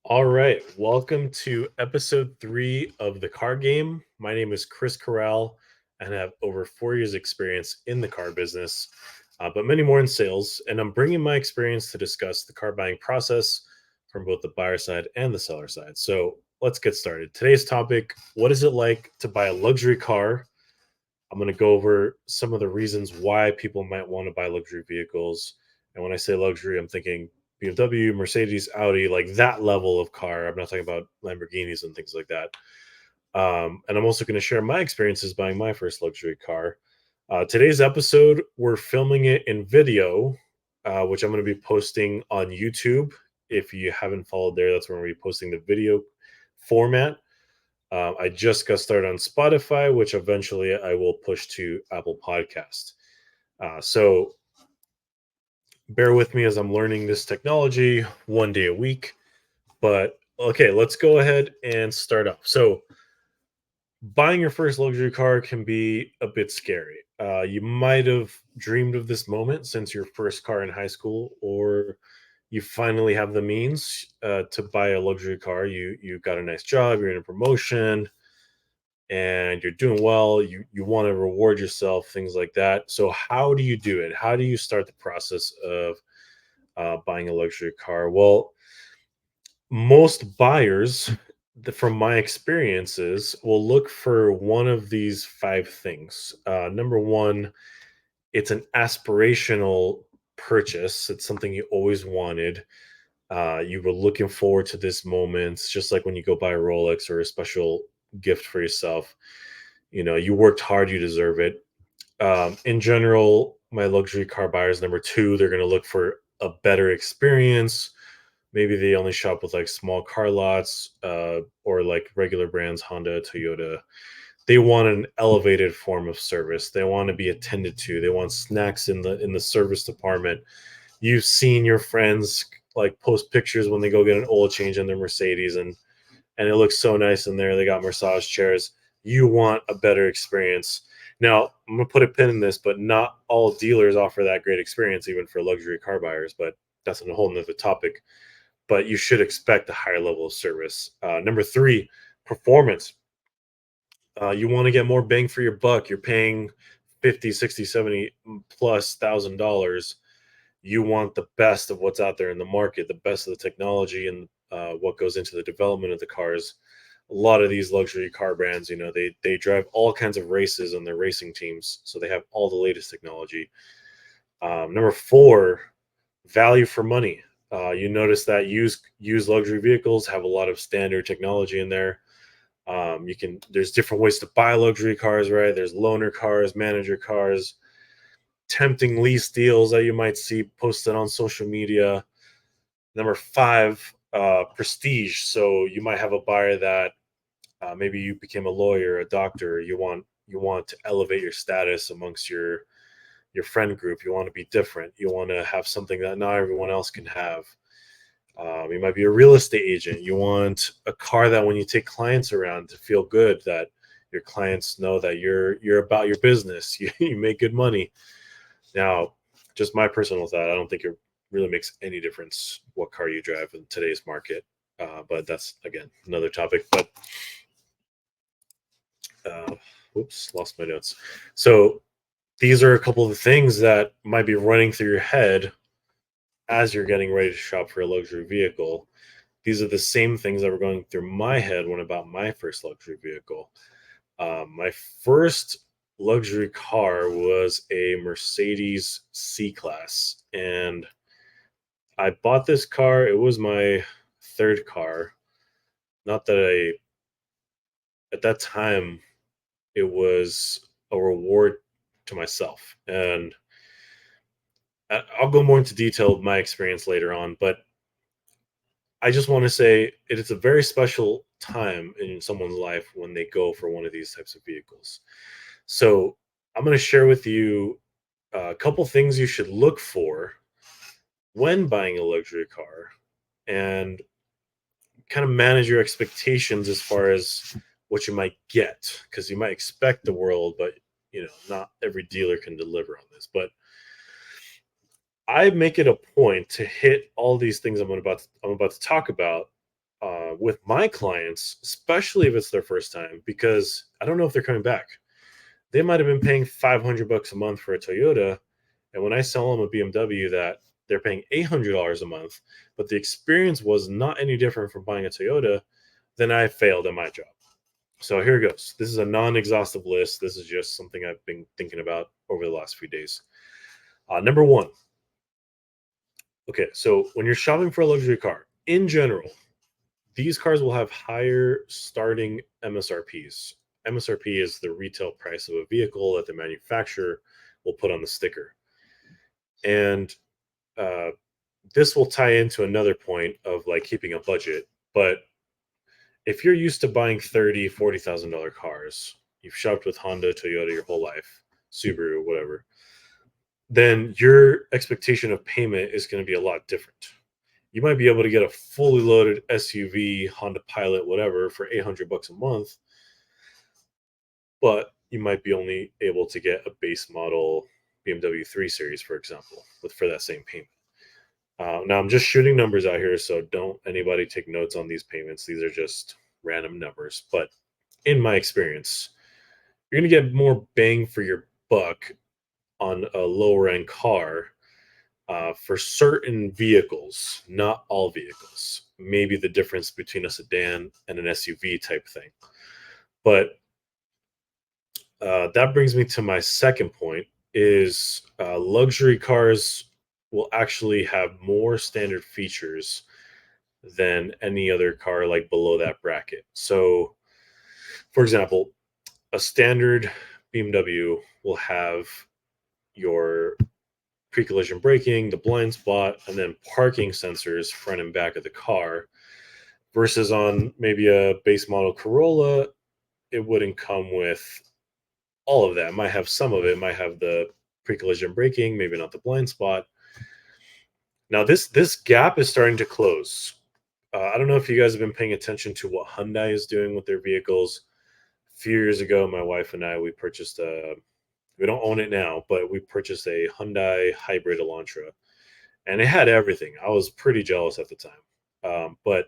All right, welcome to episode 3 of the car game. My name is Chris Corral and I have over 4 years' experience in the car business, but many more in sales. And I'm bringing my experience to discuss the car buying process from both the buyer side and the seller side. So let's get started. Today's topic: what is it like to buy a luxury car? I'm going to go over some of the reasons why people might want to buy luxury vehicles. And when I say luxury, I'm thinking BMW, Mercedes, Audi, like that level of car. I'm not talking about Lamborghinis and things like that. And I'm also going to share my experiences buying my first luxury car. Today's episode, we're filming it in video, which I'm going to be posting on YouTube. If you haven't followed there, that's where we'll be posting the video format. I just got started on Spotify, which eventually I will push to Apple Podcast. So bear with me as I'm learning this technology one day a week. But okay, let's go ahead and start off. So buying your first luxury car can be a bit scary. You might have dreamed of this moment since your first car in high school, or you finally have the means to buy a luxury car. You got a nice job, you're in a promotion, and you're doing well. You want to reward yourself, things like that. So how do you do it? How do you start the process of buying a luxury car? Well, most buyers, from my experiences, will look for one of these five things. Number one, it's an aspirational purchase. It's something you always wanted. You were looking forward to this moment, just like when you go buy a Rolex or a special gift for yourself. You worked hard, you deserve it. In general, my luxury car buyers, number two, they're going to look for a better experience. Maybe they only shop with like small car lots, or like regular brands, Honda, Toyota. They want an elevated form of service. They want to be attended to. They want snacks in the service department. You've seen your friends like post pictures when they go get an oil change in their Mercedes, and it looks so nice in there. They got massage chairs. You want a better experience. Now, I'm gonna put a pin in this, but not all dealers offer that great experience, even for luxury car buyers. But that's a whole nother topic. But you should expect a higher level of service. Number three, performance. You want to get more bang for your buck. You're paying 50, 60, 70 plus $1,000. You want the best of what's out there in the market, the best of the technology, and what goes into the development of the cars. A lot of these luxury car brands, they drive all kinds of races on their racing teams, so they have all the latest technology. Number four, value for money. You notice that used luxury vehicles have a lot of standard technology in there. There's different ways to buy luxury cars, right? There's loaner cars, manager cars, tempting lease deals that you might see posted on social media. Number five, prestige. So you might have a buyer that maybe you became a lawyer, a doctor. You want to elevate your status amongst your friend group. You want to be different. You want to have something that not everyone else can have. You might be a real estate agent. You want a car that when you take clients around to feel good, that your clients know that you're about your business. You make good money. Now, just my personal thought, I don't think it really makes any difference what car you drive in today's market. But that's again another topic. But uh, oops, lost my notes. So these are a couple of the things that might be running through your head as you're getting ready to shop for a luxury vehicle. These are the same things that were going through my head when I bought my first luxury vehicle. My first luxury car was a Mercedes C Class, and I bought this car. It was my third car. Not that at that time, it was a reward to myself. And I'll go more into detail of my experience later on, but I just want to say it is a very special time in someone's life when they go for one of these types of vehicles. So I'm going to share with you a couple things you should look for when buying a luxury car, and kind of manage your expectations as far as what you might get, because you might expect the world, but not every dealer can deliver on this. But I make it a point to hit all these things I'm about to talk about with my clients, especially if it's their first time, because I don't know if they're coming back. They might have been paying $500 a month for a Toyota, and when I sell them a BMW that they're paying $800 a month, but the experience was not any different from buying a Toyota, then I failed at my job. So here goes. This is a non-exhaustive list. This is just something I've been thinking about over the last few days. Number one. Okay, so when you're shopping for a luxury car, in general, these cars will have higher starting MSRPs. MSRP is the retail price of a vehicle that the manufacturer will put on the sticker. And uh, this will tie into another point of like keeping a budget. But if you're used to buying $30,000, $40,000 cars, you've shopped with Honda, Toyota your whole life, Subaru, whatever, then your expectation of payment is going to be a lot different. You might be able to get a fully loaded SUV, Honda Pilot, whatever, for $800 a month, but you might be only able to get a base model BMW 3 Series, for example, for that same payment. Now I'm just shooting numbers out here, so don't anybody take notes on these payments. These are just random numbers. But in my experience, you're going to get more bang for your buck on a lower end car for certain vehicles, not all vehicles. Maybe the difference between a sedan and an SUV type thing. But that brings me to my second point is luxury cars will actually have more standard features than any other car like below that bracket. So, for example, a standard BMW will have your pre-collision braking, the blind spot, and then parking sensors front and back of the car. Versus on maybe a base model Corolla, it wouldn't come with all of that. It might have some of it. It might have the pre-collision braking, maybe not the blind spot. Now this gap is starting to close. I don't know if you guys have been paying attention to what Hyundai is doing with their vehicles. A few years ago, my wife and I we purchased a. We don't own it now, but we purchased a Hyundai Hybrid Elantra, and it had everything. I was pretty jealous at the time, but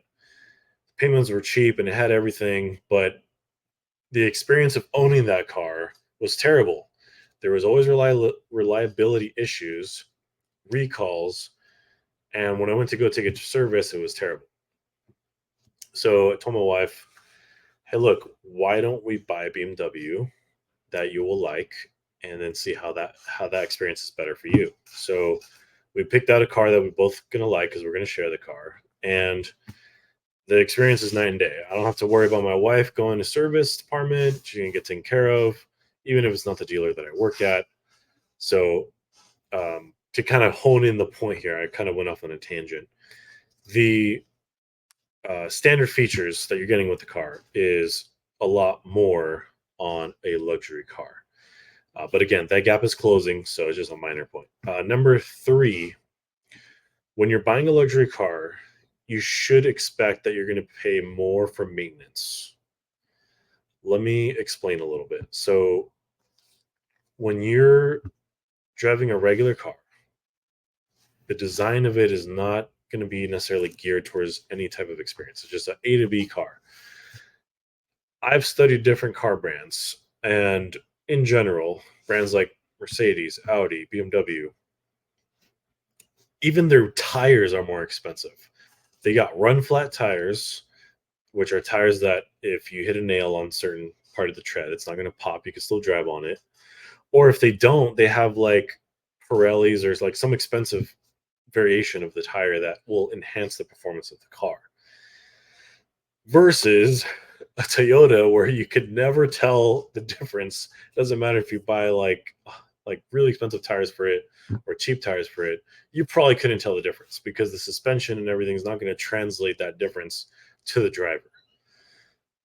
payments were cheap and it had everything. But the experience of owning that car was terrible. There was always reliability issues, recalls, and when I went to go take it to service, it was terrible. So I told my wife, "Hey, look, why don't we buy a BMW that you will like, and then see how that experience is better for you?" So we picked out a car that we're both gonna like because we're gonna share the car, and the experience is night and day. I don't have to worry about my wife going to service department. She's gonna get taken care of, even if it's not the dealer that I work at. So to kind of hone in the point here, I kind of went off on a tangent. The standard features that you're getting with the car is a lot more on a luxury car. But again, that gap is closing, so it's just a minor point. Number three, when you're buying a luxury car, you should expect that you're going to pay more for maintenance. Let me explain a little bit. So, when you're driving a regular car, the design of it is not going to be necessarily geared towards any type of experience. It's just an A to B car. I've studied different car brands, and in general, brands like Mercedes, Audi, BMW, even their tires are more expensive. They got run flat tires, which are tires that if you hit a nail on certain part of the tread, it's not going to pop. You can still drive on it. Or if they don't, they have like Pirellis or like some expensive variation of the tire that will enhance the performance of the car. Versus a Toyota where you could never tell the difference. Doesn't matter if you buy like really expensive tires for it or cheap tires for it, you probably couldn't tell the difference because the suspension and everything is not going to translate that difference to the driver.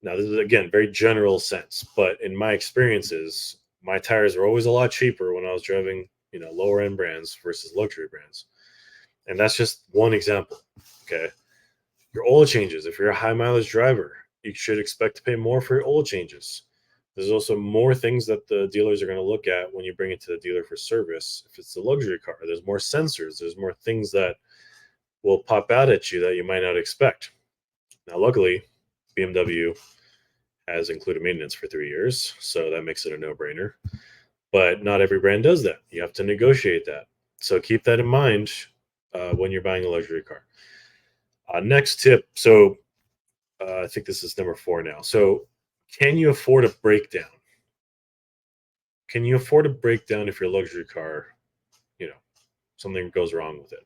Now, this is again very general sense, but in my experiences, my tires were always a lot cheaper when I was driving, lower end brands versus luxury brands. And that's just one example. Okay. Your oil changes. If you're a high mileage driver, you should expect to pay more for your oil changes. There's also more things that the dealers are going to look at when you bring it to the dealer for service. If it's a luxury car, there's more sensors, there's more things that will pop out at you that you might not expect. Now, luckily, BMW has included maintenance for 3 years, so that makes it a no-brainer. But not every brand does that. You have to negotiate that. So keep that in mind when you're buying a luxury car. Next tip. So I think this is number 4 now. So can you afford a breakdown? Can you afford a breakdown if your luxury car, you know, something goes wrong with it?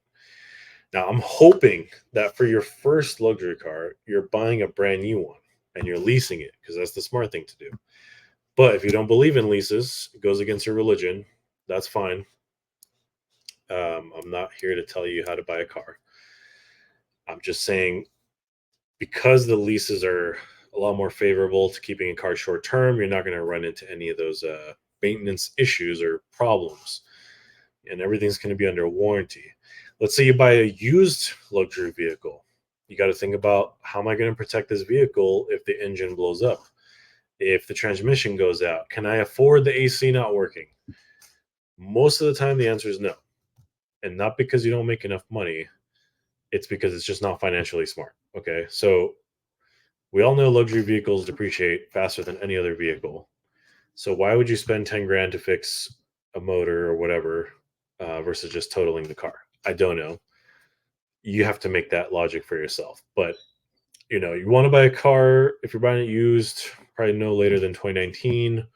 Now, I'm hoping that for your first luxury car, you're buying a brand new one and you're leasing it because that's the smart thing to do. But if you don't believe in leases, it goes against your religion, that's fine. I'm not here to tell you how to buy a car. I'm just saying because the leases are a lot more favorable to keeping a car short term, you're not going to run into any of those maintenance issues or problems, and everything's going to be under warranty. Let's say you buy a used luxury vehicle. You got to think about, how am I going to protect this vehicle if the engine blows up? If the transmission goes out, can I afford the AC not working? Most of the time, the answer is no. And not because you don't make enough money, it's because it's just not financially smart. Okay. So we all know luxury vehicles depreciate faster than any other vehicle. So why would you spend 10 grand to fix a motor or whatever versus just totaling the car? I don't know. You have to make that logic for yourself. But you want to buy a car, if you're buying it used, probably no later than 2019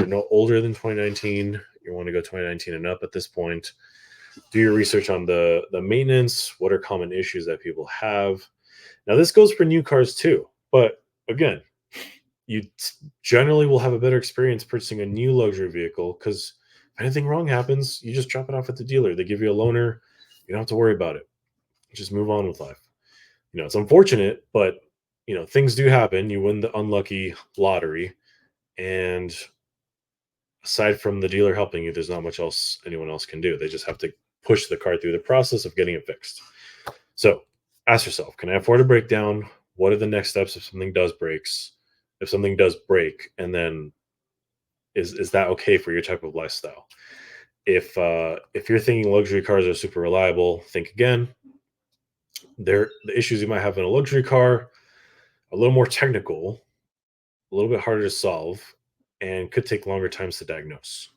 or no older than 2019. You want to go 2019 and up at this point. Do your research on the maintenance. What are common issues that people have? Now, this goes for new cars too. But again, you generally will have a better experience purchasing a new luxury vehicle because if anything wrong happens, you just drop it off at the dealer. They give you a loaner. You don't have to worry about it. Just move on with life. It's unfortunate, but things do happen. You win the unlucky lottery, and aside from the dealer helping you, there's not much else anyone else can do. They just have to push the car through the process of getting it fixed. So ask yourself, can I afford a breakdown? What are the next steps if something does breaks? If something does break, and then is that okay for your type of lifestyle? If you're thinking luxury cars are super reliable, think again. The issues you might have in a luxury car, a little more technical, a little bit harder to solve, and could take longer times to diagnose.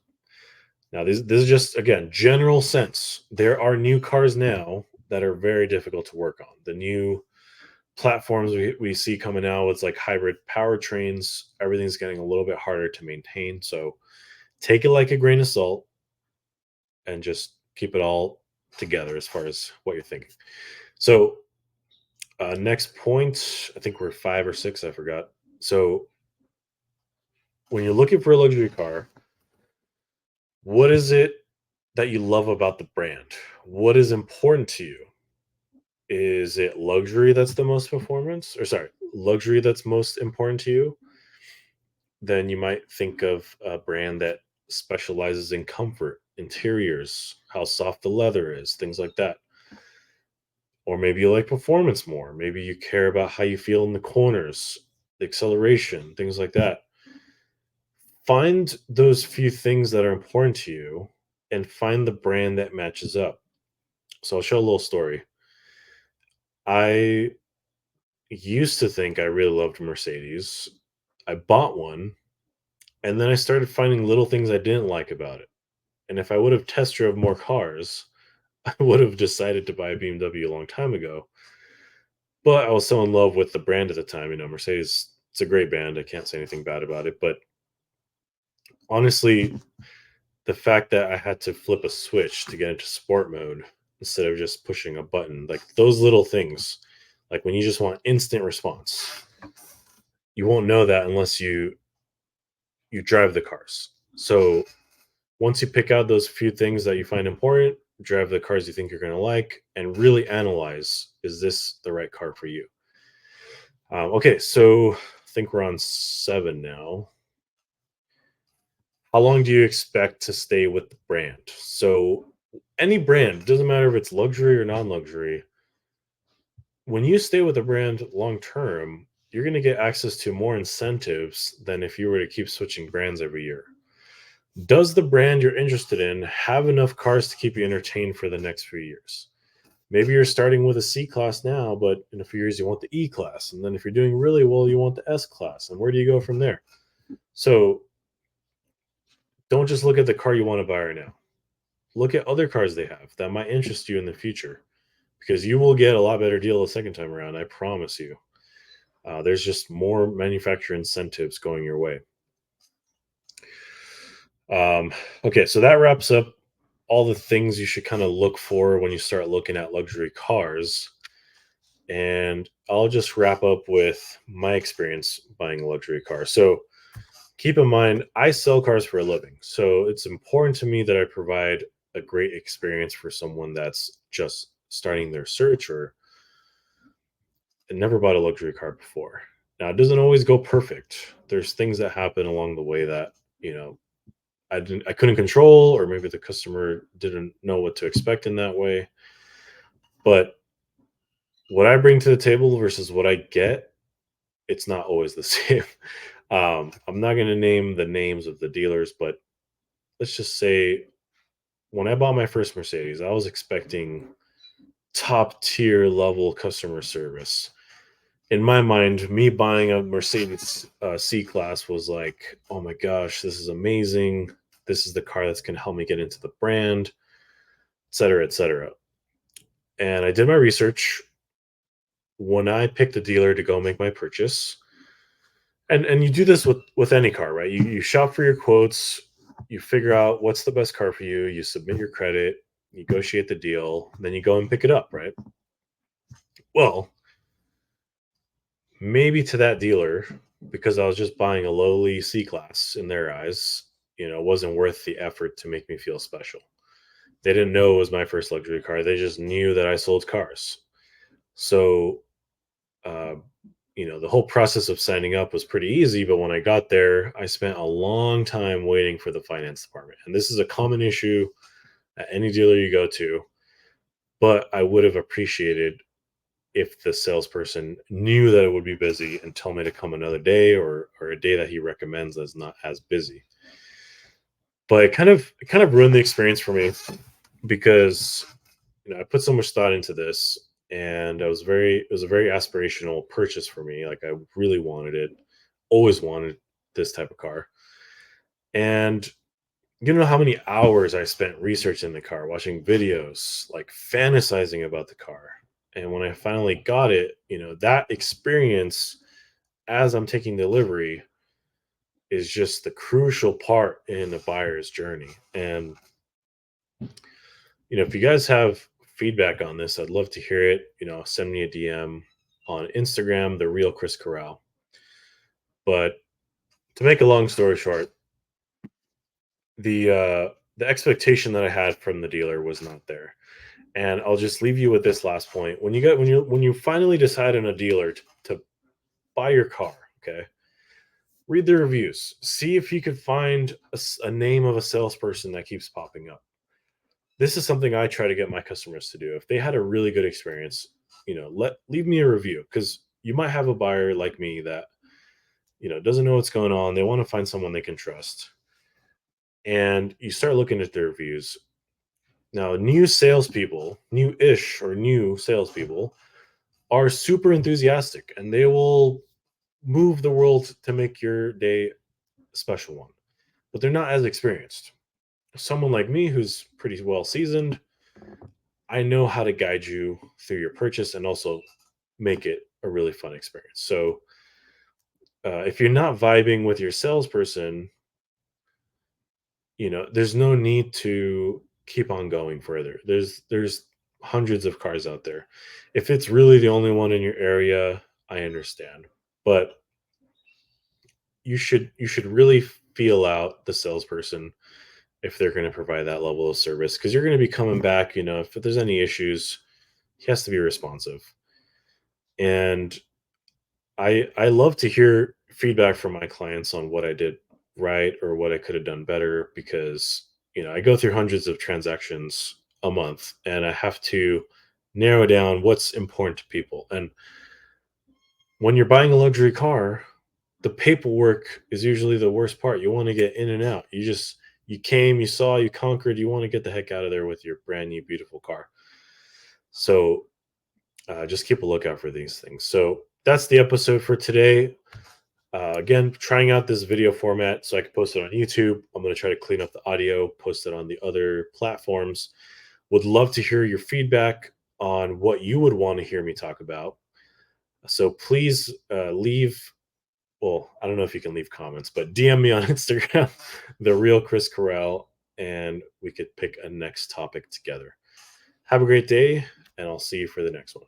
Now, this is just, again, general sense. There are new cars now that are very difficult to work on. The new platforms we see coming out, it's like hybrid powertrains. Everything's getting a little bit harder to maintain. So take it like a grain of salt and just keep it all together as far as what you're thinking. So, next point, I think we're 5 or 6, I forgot. So, when you're looking for a luxury car, what is it that you love about the brand? What is important to you? Is it luxury that's the most performance? Or sorry, luxury that's most important to you? Then you might think of a brand that specializes in comfort, interiors, how soft the leather is, things like that. Or maybe you like performance more. Maybe you care about how you feel in the corners, the acceleration, things like that. Find those few things that are important to you and find the brand that matches up. So I'll show a little story. I used to think I really loved Mercedes. I bought one, and then I started finding little things I didn't like about it. And if I would have test drove more cars, I would have decided to buy a BMW a long time ago. But I was so in love with the brand at the time. Mercedes, it's a great band. I can't say anything bad about it. But honestly, the fact that I had to flip a switch to get into sport mode instead of just pushing a button, like those little things, like when you just want instant response, you won't know that unless you drive the cars. So once you pick out those few things that you find important, drive the cars you think you're going to like, and really analyze, is this the right car for you? Okay, so I think we're on 7 now. How long do you expect to stay with the brand? So any brand, doesn't matter if it's luxury or non-luxury, when you stay with a brand long term, you're going to get access to more incentives than if you were to keep switching brands every year. Does the brand you're interested in have enough cars to keep you entertained for the next few years? Maybe you're starting with a C class now, but in a few years you want the E class. And then if you're doing really well, you want the S class. And where do you go from there? So don't just look at the car you want to buy right now. Look at other cars they have that might interest you in the future, because you will get a lot better deal the second time around. I promise you. There's just more manufacturer incentives going your way. Um, okay, so that wraps up all the things you should kind of look for when you start looking at luxury cars. And I'll just wrap up with my experience buying a luxury car. So keep in mind, I sell cars for a living. So it's important to me that I provide a great experience for someone that's just starting their search or never bought a luxury car before. Now, it doesn't always go perfect. There's things that happen along the way that, I couldn't control, or maybe the customer didn't know what to expect in that way. But what I bring to the table versus what I get, it's not always the same. I'm not going to name the names of the dealers, but let's just say when I bought my first Mercedes, I was expecting top tier level customer service. In my mind, me buying a Mercedes C class was like, oh my gosh, this is amazing. This is the car that's going to help me get into the brand, et cetera, et cetera. And I did my research when I picked a dealer to go make my purchase. And you do this with any car, right? You shop for your quotes, you figure out what's the best car for you, you submit your credit, negotiate the deal, then you go and pick it up, right? Well, maybe to that dealer, because I was just buying a lowly C class in their eyes, it wasn't worth the effort to make me feel special. They didn't know it was my first luxury car. They just knew that I sold cars. So, uh, the whole process of signing up was pretty easy. But when I got there, I spent a long time waiting for the finance department. And this is a common issue at any dealer you go to. But I would have appreciated if the salesperson knew that it would be busy and tell me to come another day, or a day that he recommends that's not as busy. But it kind of ruined the experience for me, because I put so much thought into this, and it was a very aspirational purchase for me. Like, I really wanted it, always wanted this type of car. And you know how many hours I spent researching the car, watching videos, like fantasizing about the car. And when I finally got it, that experience as I'm taking delivery is just the crucial part in the buyer's journey. And if you guys have feedback on this, I'd love to hear it. Send me a DM on Instagram, the real Chris Corral. But to make a long story short, the expectation that I had from the dealer was not there. And I'll just leave you with this last point. When you finally decide on a dealer to buy your car, okay, read the reviews. See if you could find a name of a salesperson that keeps popping up. This is something I try to get my customers to do. If they had a really good experience, leave me a review, because you might have a buyer like me that doesn't know what's going on. They want to find someone they can trust, and you start looking at their reviews. Now, new salespeople are super enthusiastic, and they will move the world to make your day a special one. But they're not as experienced. Someone like me, who's pretty well seasoned, I know how to guide you through your purchase and also make it a really fun experience. So, if you're not vibing with your salesperson, there's no need to keep on going further. There's hundreds of cars out there. If it's really the only one in your area, I understand. But you should really feel out the salesperson if they're going to provide that level of service, because you're going to be coming back. If there's any issues, he has to be responsive. And I love to hear feedback from my clients on what I did right or what I could have done better, because I go through hundreds of transactions a month, and I have to narrow down what's important to people. And when you're buying a luxury car, the paperwork is usually the worst part. You want to get in and out. You came, you saw, you conquered, you want to get the heck out of there with your brand new beautiful car. So just keep a lookout for these things. So that's the episode for today. Again, trying out this video format so I can post it on YouTube. I'm going to try to clean up the audio, post it on the other platforms. Would love to hear your feedback on what you would want to hear me talk about. So please leave. Well, I don't know if you can leave comments, but DM me on Instagram, the real Chris Corral, and we could pick a next topic together. Have a great day, and I'll see you for the next one.